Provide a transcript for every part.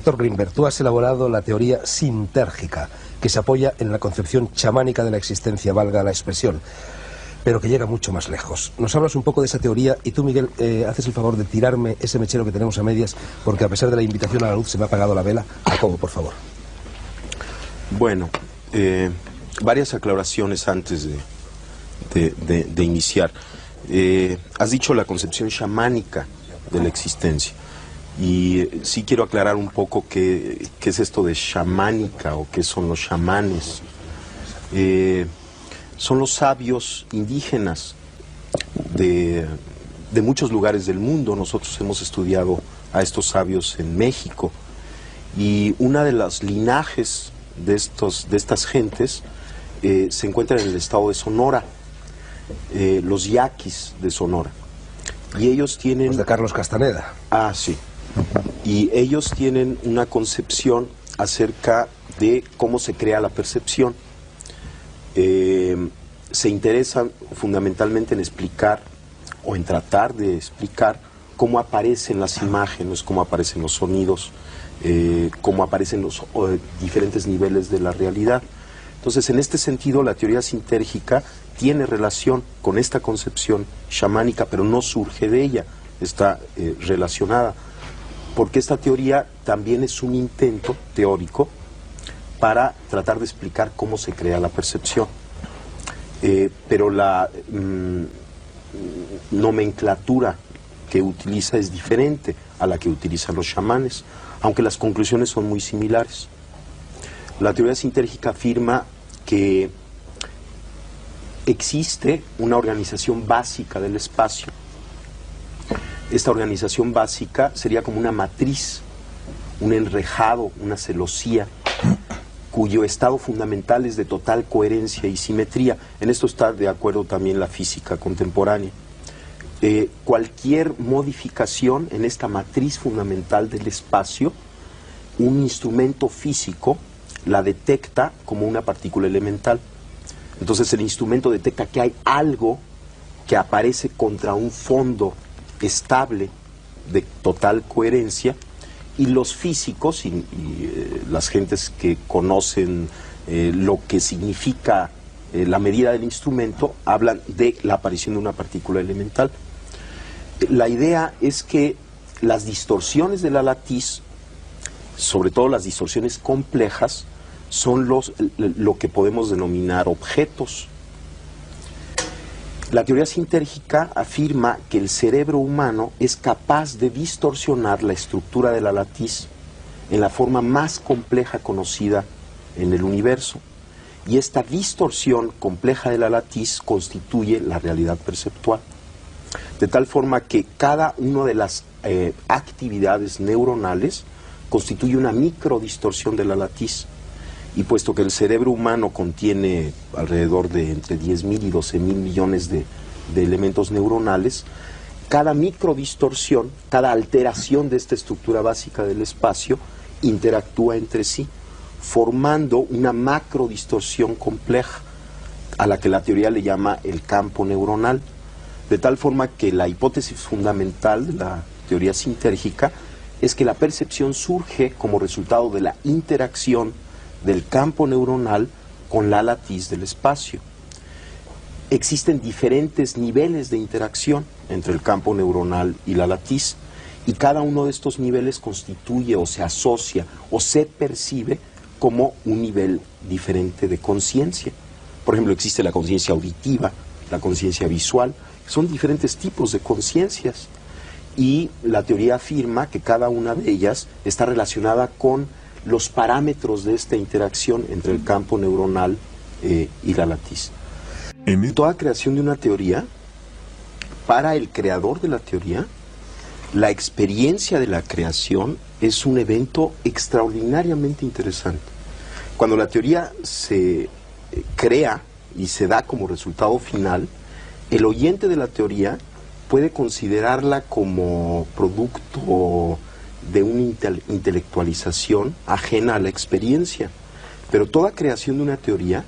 Doctor Grinberg, tú has elaborado la teoría sintérgica, que se apoya en la concepción chamánica de la existencia, valga la expresión, pero que llega mucho más lejos. Nos hablas un poco de esa teoría y tú, Miguel, haces el favor de tirarme ese mechero que tenemos a medias, porque a pesar de la invitación a la luz se me ha apagado la vela. Jacobo, por favor. Bueno, varias aclaraciones antes de iniciar. Has dicho la concepción chamánica de la existencia. Y sí quiero aclarar un poco qué es esto de chamánica o qué son los chamanes. Son los sabios indígenas de muchos lugares del mundo. Nosotros hemos estudiado a estos sabios en México. Y una de las linajes de estas gentes se encuentra en el estado de Sonora, los yaquis de Sonora. Y ellos tienen... Los de Carlos Castaneda. Ah, sí. Y ellos tienen una concepción acerca de cómo se crea la percepción. Se interesan fundamentalmente en explicar o en tratar de explicar cómo aparecen las imágenes, cómo aparecen los sonidos, cómo aparecen los diferentes niveles de la realidad. Entonces, en este sentido, la teoría sintérgica tiene relación con esta concepción chamánica, pero no surge de ella, está relacionada, porque esta teoría también es un intento teórico para tratar de explicar cómo se crea la percepción. Pero la nomenclatura que utiliza es diferente a la que utilizan los chamanes, aunque las conclusiones son muy similares. La teoría sintérgica afirma que existe una organización básica del espacio. Esta organización básica sería como una matriz, un enrejado, una celosía, cuyo estado fundamental es de total coherencia y simetría. En esto está de acuerdo también la física contemporánea. Cualquier modificación en esta matriz fundamental del espacio, un instrumento físico la detecta como una partícula elemental. Entonces el instrumento detecta que hay algo que aparece contra un fondo estable de total coherencia, y los físicos y las gentes que conocen lo que significa la medida del instrumento hablan de la aparición de una partícula elemental. La idea es que las distorsiones de la latiz, sobre todo las distorsiones complejas, son lo que podemos denominar objetos. La teoría sintérgica afirma que el cerebro humano es capaz de distorsionar la estructura de la latiz en la forma más compleja conocida en el universo. Y esta distorsión compleja de la latiz constituye la realidad perceptual. De tal forma que cada una de las actividades neuronales constituye una microdistorsión de la latiz. Y puesto que el cerebro humano contiene alrededor de entre 10.000 y 12.000 millones de elementos neuronales, cada microdistorsión, cada alteración de esta estructura básica del espacio interactúa entre sí, formando una macrodistorsión compleja, a la que la teoría le llama el campo neuronal. De tal forma que la hipótesis fundamental de la teoría sintérgica es que la percepción surge como resultado de la interacción del campo neuronal con la latiz del espacio. Existen diferentes niveles de interacción entre el campo neuronal y la latiz, y cada uno de estos niveles constituye o se asocia o se percibe como un nivel diferente de conciencia. Por ejemplo, existe la conciencia auditiva, la conciencia visual, son diferentes tipos de conciencias, y la teoría afirma que cada una de ellas está relacionada con los parámetros de esta interacción entre el campo neuronal y la latiz. En toda creación de una teoría, para el creador de la teoría, la experiencia de la creación es un evento extraordinariamente interesante. Cuando la teoría se crea y se da como resultado final, el oyente de la teoría puede considerarla como producto de una intelectualización ajena a la experiencia. Pero toda creación de una teoría,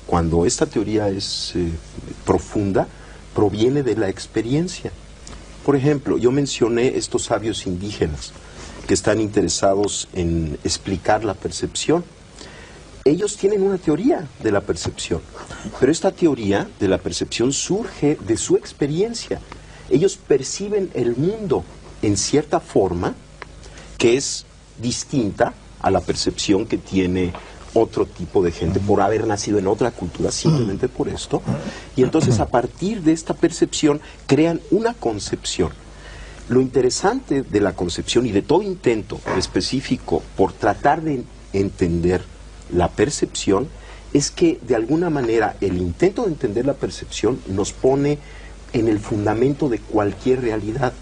cuando esta teoría es profunda, proviene de la experiencia. Por ejemplo, yo mencioné estos sabios indígenas que están interesados en explicar la percepción. Ellos tienen una teoría de la percepción, pero esta teoría de la percepción surge de su experiencia. Ellos perciben el mundo en cierta forma que es distinta a la percepción que tiene otro tipo de gente por haber nacido en otra cultura, simplemente por esto. Y entonces a partir de esta percepción crean una concepción. Lo interesante de la concepción y de todo intento específico por tratar de entender la percepción es que de alguna manera el intento de entender la percepción nos pone en el fundamento de cualquier realidad.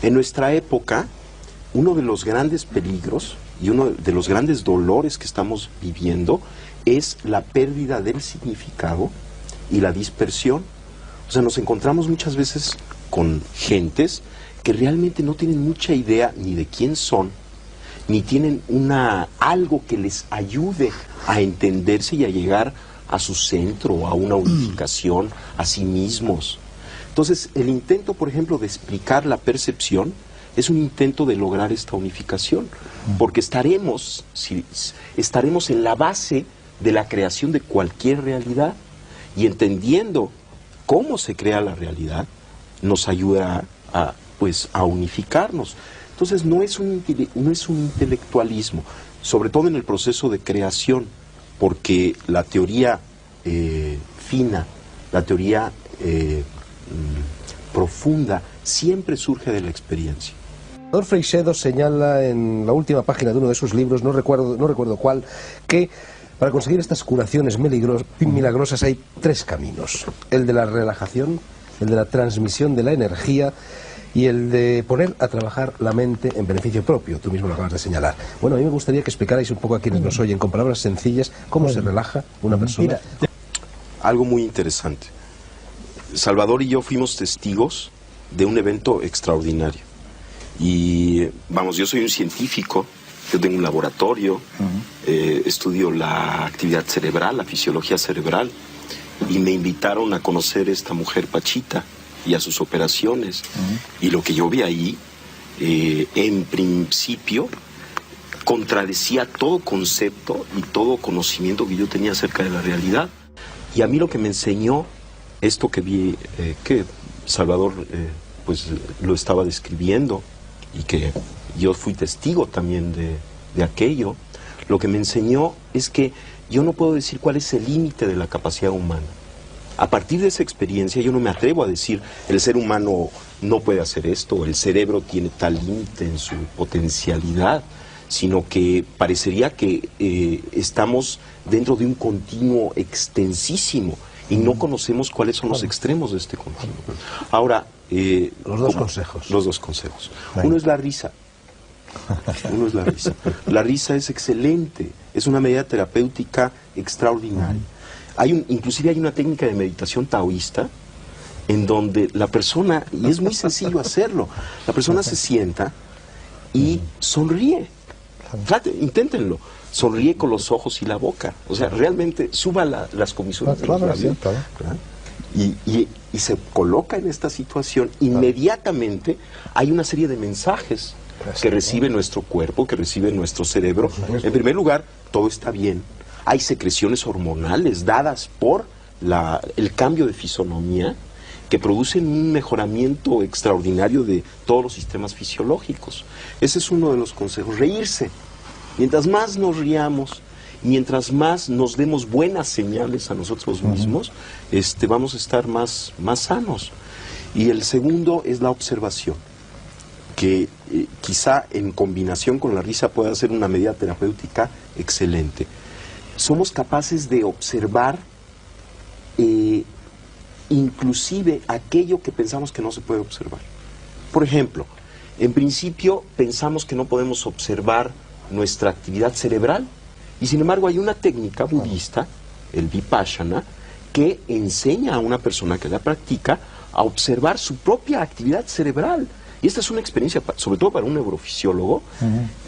En nuestra época, uno de los grandes peligros y uno de los grandes dolores que estamos viviendo es la pérdida del significado y la dispersión. O sea, nos encontramos muchas veces con gentes que realmente no tienen mucha idea ni de quién son, ni tienen algo que les ayude a entenderse y a llegar a su centro, a una unificación, a sí mismos. Entonces, el intento, por ejemplo, de explicar la percepción es un intento de lograr esta unificación, porque estaremos en la base de la creación de cualquier realidad, y entendiendo cómo se crea la realidad, nos ayuda a unificarnos. Entonces no es un intelectualismo, sobre todo en el proceso de creación, porque la teoría fina, la teoría profunda, siempre surge de la experiencia. Salvador Freixedo señala en la última página de uno de sus libros, no recuerdo cuál, que para conseguir estas curaciones milagrosas hay tres caminos: el de la relajación, el de la transmisión de la energía y el de poner a trabajar la mente en beneficio propio. Tú mismo lo acabas de señalar. Bueno, a mí me gustaría que explicarais un poco a quienes nos oyen, con palabras sencillas, cómo se relaja una persona. Algo muy interesante. Salvador y yo fuimos testigos de un evento extraordinario. Y, vamos, yo soy un científico, yo tengo un laboratorio, estudio la actividad cerebral, la fisiología cerebral, y me invitaron a conocer a esta mujer Pachita y a sus operaciones. Y lo que yo vi ahí, en principio, contradecía todo concepto y todo conocimiento que yo tenía acerca de la realidad. Y a mí lo que me enseñó esto que vi, que Salvador pues lo estaba describiendo, y que yo fui testigo también de aquello, lo que me enseñó es que yo no puedo decir cuál es el límite de la capacidad humana. A partir de esa experiencia yo no me atrevo a decir el ser humano no puede hacer esto, el cerebro tiene tal límite en su potencialidad, sino que parecería que estamos dentro de un continuo extensísimo y no conocemos cuáles son los extremos de este continuo. Ahora, los dos consejos. Los dos consejos. Uno es la risa. Uno es la risa. La risa es excelente, es una medida terapéutica extraordinaria. Inclusive hay una técnica de meditación taoísta en donde la persona, y es muy sencillo hacerlo, la persona se sienta y sonríe. Inténtenlo. Sonríe con los ojos y la boca. O sea, realmente suba las comisuras de los labios. Y se coloca en esta situación. Inmediatamente hay una serie de mensajes que recibe nuestro cuerpo, que recibe nuestro cerebro. En primer lugar, todo está bien. Hay secreciones hormonales dadas por el cambio de fisonomía que producen un mejoramiento extraordinario de todos los sistemas fisiológicos. Ese es uno de los consejos. Reírse. Mientras más nos riamos, mientras más nos demos buenas señales a nosotros mismos, vamos a estar más sanos. Y el segundo es la observación, que quizá en combinación con la risa pueda ser una medida terapéutica excelente. Somos capaces de observar inclusive aquello que pensamos que no se puede observar. Por ejemplo, en principio pensamos que no podemos observar nuestra actividad cerebral, y sin embargo hay una técnica budista, el Vipassana, que enseña a una persona que la practica a observar su propia actividad cerebral. Y esta es una experiencia, sobre todo para un neurofisiólogo,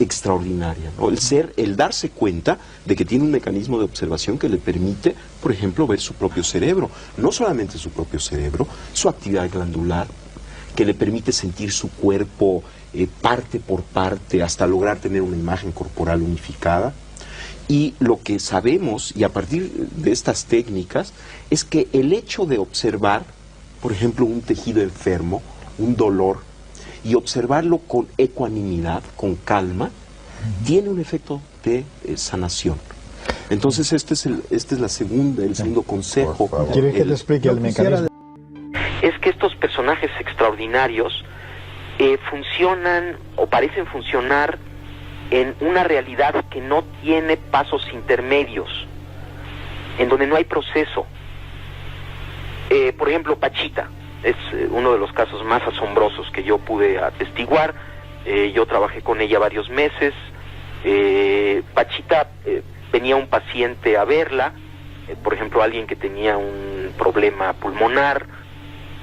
extraordinaria, ¿no? El darse cuenta de que tiene un mecanismo de observación que le permite, por ejemplo, ver su propio cerebro. No solamente su propio cerebro, su actividad glandular, que le permite sentir su cuerpo parte por parte, hasta lograr tener una imagen corporal unificada. Y lo que sabemos, y a partir de estas técnicas, es que el hecho de observar, por ejemplo, un tejido enfermo, un dolor, y observarlo con ecuanimidad, con calma, tiene un efecto de sanación. Entonces este es el segundo consejo. ¿Quieres que te explique el mecanismo? Es que estos personajes extraordinarios funcionan o parecen funcionar en una realidad que no tiene pasos intermedios, en donde no hay proceso. Por ejemplo, Pachita es uno de los casos más asombrosos que yo pude atestiguar. Yo trabajé con ella varios meses. Pachita venía un paciente a verla, por ejemplo, alguien que tenía un problema pulmonar,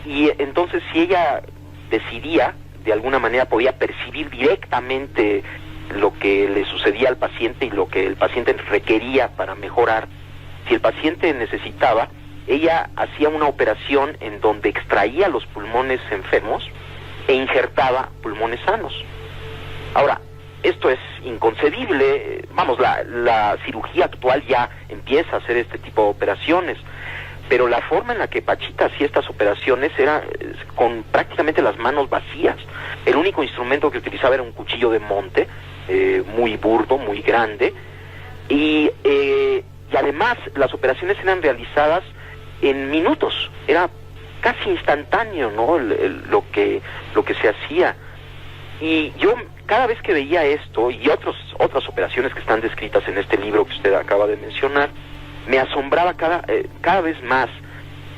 y entonces si ella decidía, de alguna manera podía percibir directamente lo que le sucedía al paciente y lo que el paciente requería para mejorar. Si el paciente necesitaba, ella hacía una operación en donde extraía los pulmones enfermos e injertaba pulmones sanos. Ahora, esto es inconcebible. Vamos, la cirugía actual ya empieza a hacer este tipo de operaciones, pero la forma en la que Pachita hacía estas operaciones era con prácticamente las manos vacías. El único instrumento que utilizaba era un cuchillo de monte, muy burdo, muy grande, y además las operaciones eran realizadas en minutos, era casi instantáneo, ¿no? Lo que se hacía. Y yo cada vez que veía esto y otras operaciones que están descritas en este libro que usted acaba de mencionar, me asombraba cada vez más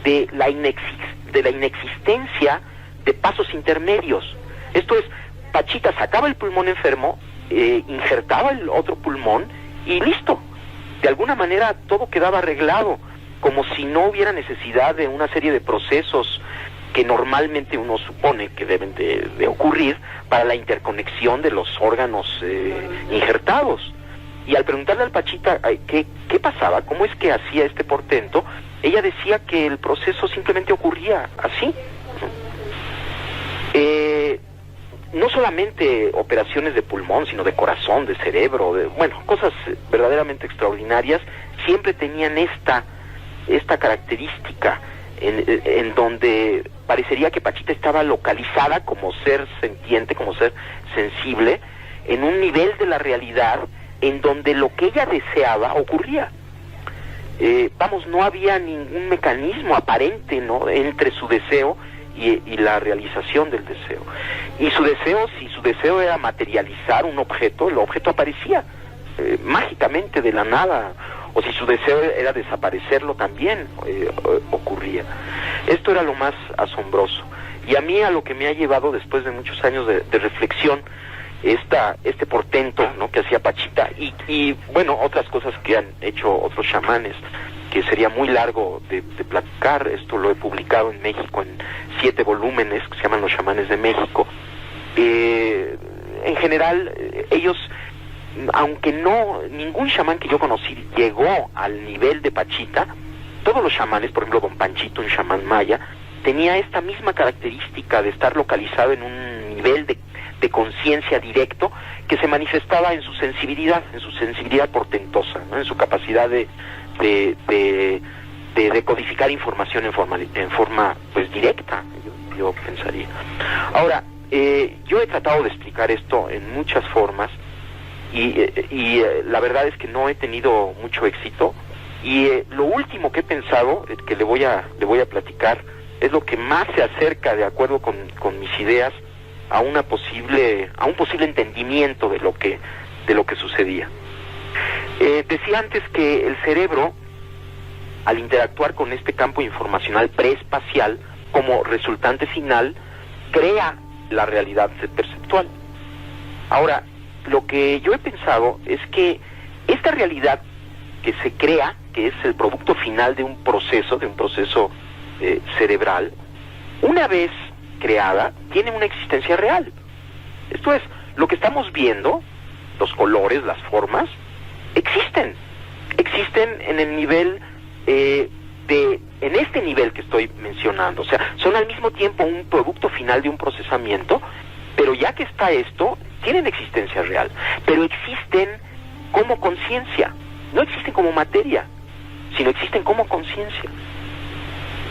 de la inexistencia de pasos intermedios. Esto es, Pachita sacaba el pulmón enfermo, injertaba el otro pulmón y listo. De alguna manera todo quedaba arreglado, como si no hubiera necesidad de una serie de procesos que normalmente uno supone que deben de ocurrir para la interconexión de los órganos injertados. Y al preguntarle al Pachita qué pasaba, cómo es que hacía este portento, ella decía que el proceso simplemente ocurría así. No solamente operaciones de pulmón, sino de corazón, de cerebro, cosas verdaderamente extraordinarias, siempre tenían esta característica en donde parecería que Pachita estaba localizada como ser sentiente, como ser sensible, en un nivel de la realidad en donde lo que ella deseaba ocurría. No había ningún mecanismo aparente, ¿no?, entre su deseo y la realización del deseo. Y si su deseo era materializar un objeto, el objeto aparecía mágicamente de la nada. O si su deseo era desaparecerlo, también ocurría. Esto era lo más asombroso. Y a mí, a lo que me ha llevado después de muchos años de reflexión, este portento, ¿no?, que hacía Pachita, y otras cosas que han hecho otros chamanes, que sería muy largo de platicar. Esto lo he publicado en México en 7 volúmenes que se llaman Los Chamanes de México. En general, ellos, aunque ningún chamán que yo conocí llegó al nivel de Pachita, todos los chamanes, por ejemplo Don Panchito, un chamán maya, tenía esta misma característica de estar localizado en un nivel de conciencia directo que se manifestaba en su sensibilidad portentosa, ¿no?, en su capacidad de decodificar información en forma pues directa, yo pensaría. Ahora, yo he tratado de explicar esto en muchas formas, y la verdad es que no he tenido mucho éxito, y lo último que he pensado, que le voy a platicar, es lo que más se acerca, de acuerdo con mis ideas, a un posible entendimiento de lo que sucedía. Decía antes que el cerebro, al interactuar con este campo informacional preespacial, como resultante final, crea la realidad perceptual. Ahora, lo que yo he pensado es que esta realidad que se crea, que es el producto final de un proceso cerebral, una vez creada, tiene una existencia real. Esto es, lo que estamos viendo, los colores, las formas, existen en el nivel en este nivel que estoy mencionando. O sea, son al mismo tiempo un producto final de un procesamiento Pero ya que está esto, tienen existencia real, pero existen como conciencia, no existen como materia, sino existen como conciencia.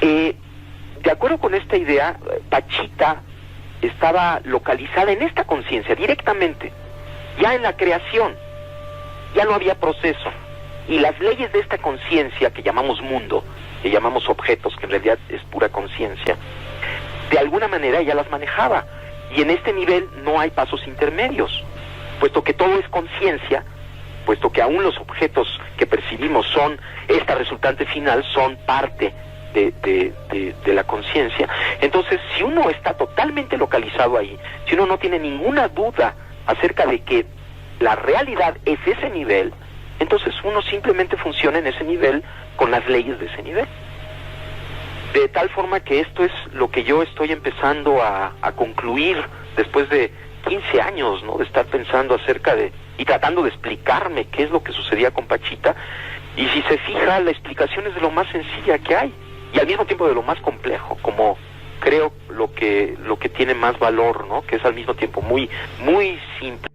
De acuerdo con esta idea, Pachita estaba localizada en esta conciencia directamente, ya en la creación, ya no había proceso, y las leyes de esta conciencia que llamamos mundo, que llamamos objetos, que en realidad es pura conciencia, de alguna manera ya las manejaba, y en este nivel no hay pasos intermedios, puesto que todo es conciencia, puesto que aún los objetos que percibimos son, esta resultante final, son parte de la conciencia. Entonces, si uno está totalmente localizado ahí, si uno no tiene ninguna duda acerca de que la realidad es ese nivel, entonces uno simplemente funciona en ese nivel con las leyes de ese nivel. De tal forma que esto es lo que yo estoy empezando a concluir después de 15 años, ¿no?, de estar pensando acerca de, y tratando de explicarme qué es lo que sucedía con Pachita. Y si se fija, la explicación es de lo más sencilla que hay, y al mismo tiempo de lo más complejo, como creo lo que tiene más valor, ¿no?, que es al mismo tiempo muy, muy simple.